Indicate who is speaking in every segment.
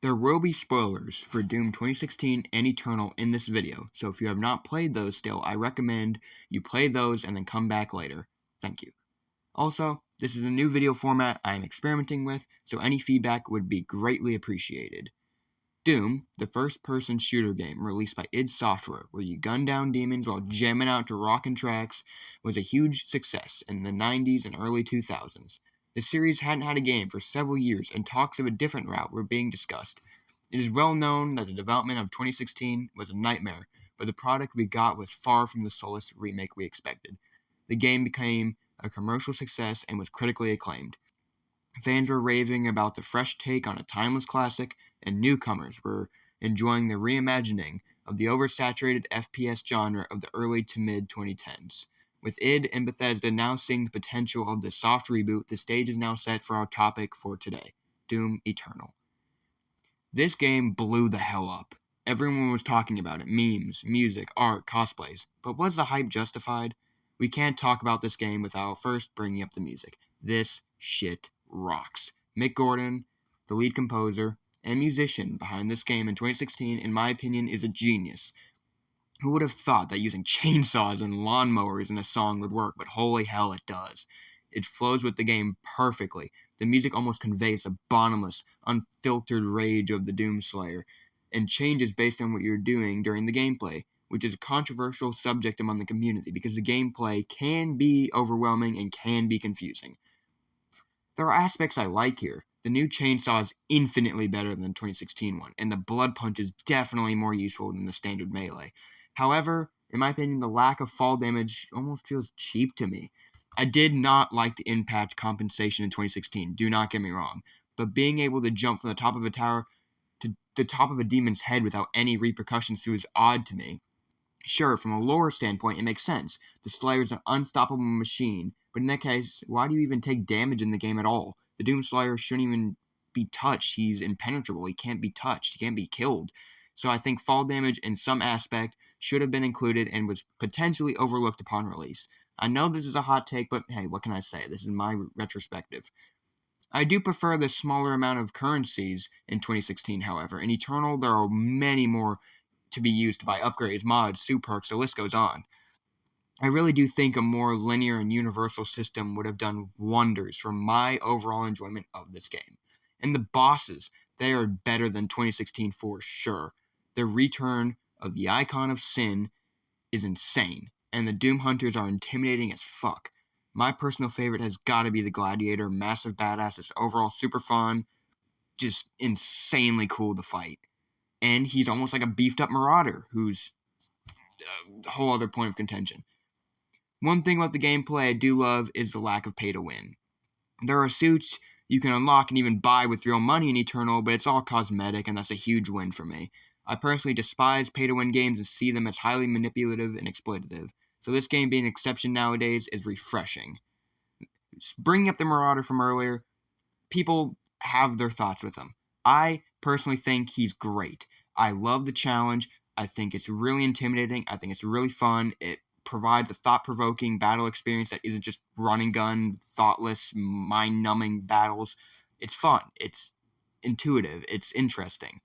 Speaker 1: There will be spoilers for Doom 2016 and Eternal in this video, so if you have not played those still, I recommend you play those and then come back later. Thank you. Also, this is a new video format I am experimenting with, so any feedback would be greatly appreciated. Doom, the first-person shooter game released by id Software, where you gun down demons while jamming out to rockin' tracks, was a huge success in the 90s and early 2000s. The series hadn't had a game for several years, and talks of a different route were being discussed. It is well known that the development of 2016 was a nightmare, but the product we got was far from the soulless remake we expected. The game became a commercial success and was critically acclaimed. Fans were raving about the fresh take on a timeless classic, and newcomers were enjoying the reimagining of the oversaturated FPS genre of the early to mid-2010s. With id and Bethesda now seeing the potential of the soft reboot, the stage is now set for our topic for today, Doom Eternal. This game blew the hell up. Everyone was talking about it, memes, music, art, cosplays, but was the hype justified? We can't talk about this game without first bringing up the music. This shit rocks. Mick Gordon, the lead composer and musician behind this game in 2016, in my opinion, is a genius. Who would have thought that using chainsaws and lawnmowers in a song would work, but holy hell it does. It flows with the game perfectly. The music almost conveys the bottomless, unfiltered rage of the Doomslayer, and changes based on what you're doing during the gameplay, which is a controversial subject among the community because the gameplay can be overwhelming and can be confusing. There are aspects I like here. The new chainsaw is infinitely better than the 2016 one, and the blood punch is definitely more useful than the standard melee. However, in my opinion, the lack of fall damage almost feels cheap to me. I did not like the impact compensation in 2016, do not get me wrong, but being able to jump from the top of a tower to the top of a demon's head without any repercussions feels odd to me. Sure, from a lore standpoint, it makes sense. The Slayer is an unstoppable machine, but in that case, why do you even take damage in the game at all? The Doom Slayer shouldn't even be touched. He's impenetrable. He can't be touched. He can't be killed. So I think fall damage in some aspect should have been included and was potentially overlooked upon release. I know this is a hot take, but hey, what can I say? This is my retrospective. I do prefer the smaller amount of currencies in 2016, however. In Eternal, there are many more to be used to buy upgrades, mods, suit perks, the list goes on. I really do think a more linear and universal system would have done wonders for my overall enjoyment of this game. And the bosses, they are better than 2016 for sure. The return of the Icon of Sin is insane, and the Doom Hunters are intimidating as fuck. My personal favorite has got to be the Gladiator, massive badass, it's overall super fun, just insanely cool to fight. And he's almost like a beefed up Marauder, who's a whole other point of contention. One thing about the gameplay I do love is the lack of pay to win. There are suits you can unlock and even buy with real money in Eternal, but it's all cosmetic, and that's a huge win for me. I personally despise pay to win games and see them as highly manipulative and exploitative, so this game being an exception nowadays is refreshing. Bringing up the Marauder from earlier, people have their thoughts with him. I personally think he's great. I love the challenge. I think it's really intimidating. I think it's really fun. It provides a thought-provoking battle experience that isn't just run and gun, thoughtless, mind-numbing battles. It's fun. It's intuitive. It's interesting.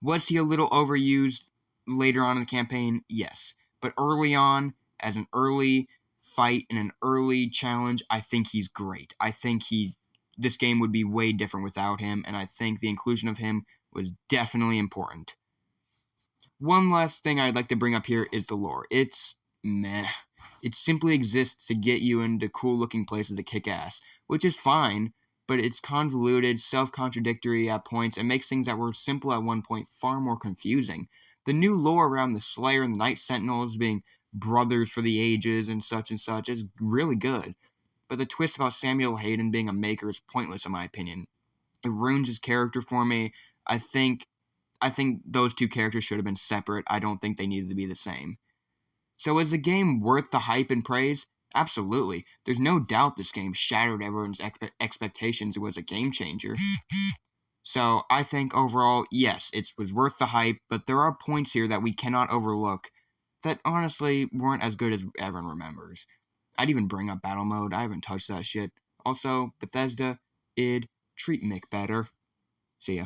Speaker 1: Was he a little overused later on in the campaign? Yes. But early on, as an early fight and an early challenge, I think he's great. I think this game would be way different without him, and I think the inclusion of him was definitely important. One last thing I'd like to bring up here is the lore. It's meh. It simply exists to get you into cool-looking places to kick ass, which is fine, but it's convoluted, self-contradictory at points, and makes things that were simple at one point far more confusing. The new lore around the Slayer and the Night Sentinels being brothers for the ages and such is really good. But the twist about Samuel Hayden being a maker is pointless in my opinion. It ruins his character for me. I think those two characters should have been separate. I don't think they needed to be the same. So is the game worth the hype and praise? Absolutely. There's no doubt this game shattered everyone's expectations. It was a game changer. So I think overall, yes, it was worth the hype, but there are points here that we cannot overlook that honestly weren't as good as everyone remembers. I'd even bring up battle mode. I haven't touched that shit. Also, Bethesda, id, treat Mick better. See ya.